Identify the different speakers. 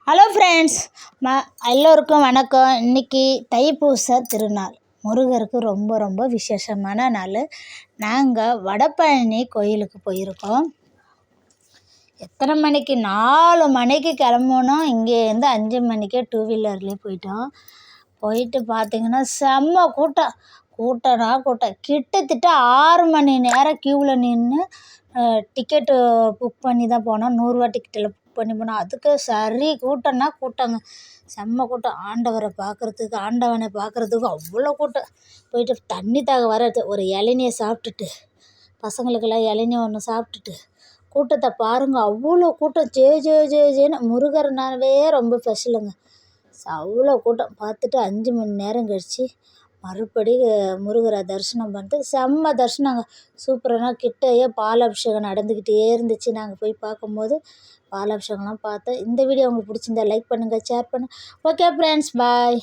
Speaker 1: Hello friends, எல்லோருக்கும் வணக்கம். இன்றைக்கி தைப்பூச திருநாள், முருகருக்கு ரொம்ப ரொம்ப விசேஷமான நாள். நாங்கள் வடபழனி கோயிலுக்கு போயிருக்கோம். எத்தனை மணிக்கு? 4 மணிக்கு கிளம்புனோம். இங்கேருந்து 5 மணிக்கே 2 வீலர்லேயே போயிட்டோம். போயிட்டு பார்த்திங்கன்னா செம்ம கூட்டம். கூட்டம் கிட்டத்தட்ட 6 மணி நேரம் க்யூவில் நின்று டிக்கெட்டு புக் பண்ணி தான் போனோம். 100 டிக்கெட்டில் புக் பண்ணி போனோம். அதுக்கு சரி கூட்டங்க, செம்ம கூட்டம். ஆண்டவனை பார்க்குறதுக்கு அவ்வளோ கூட்டம். போயிட்டு தண்ணி வரது ஒரு இளநியை சாப்பிட்டுட்டு, பசங்களுக்கெல்லாம் இளநீ ஒன்று சாப்பிட்டுட்டு, கூட்டத்தை பாருங்கள், அவ்வளோ கூட்டம். ஜேன்னு முருகர்னாவே ரொம்ப ஸ்பெஷலுங்க. அவ்வளோ கூட்டம். பார்த்துட்டு 5 மணி நேரம் கழித்து மறுபடி முருகரை தரிசனம் பண்ணிட்டு செம்ம தரிசனங்க. சூப்பரான கிட்டேயே பாலாபிஷேகம் நடந்துக்கிட்டே இருந்துச்சு. நாங்கள் போய் பார்க்கும்போது பாலாபிஷேகம்லாம் பார்த்தோம். இந்த வீடியோ உங்களுக்கு பிடிச்சிருந்தா லைக் பண்ணுங்கள், ஷேர் பண்ணுங்கள். ஓகே ஃப்ரெண்ட்ஸ், பாய்.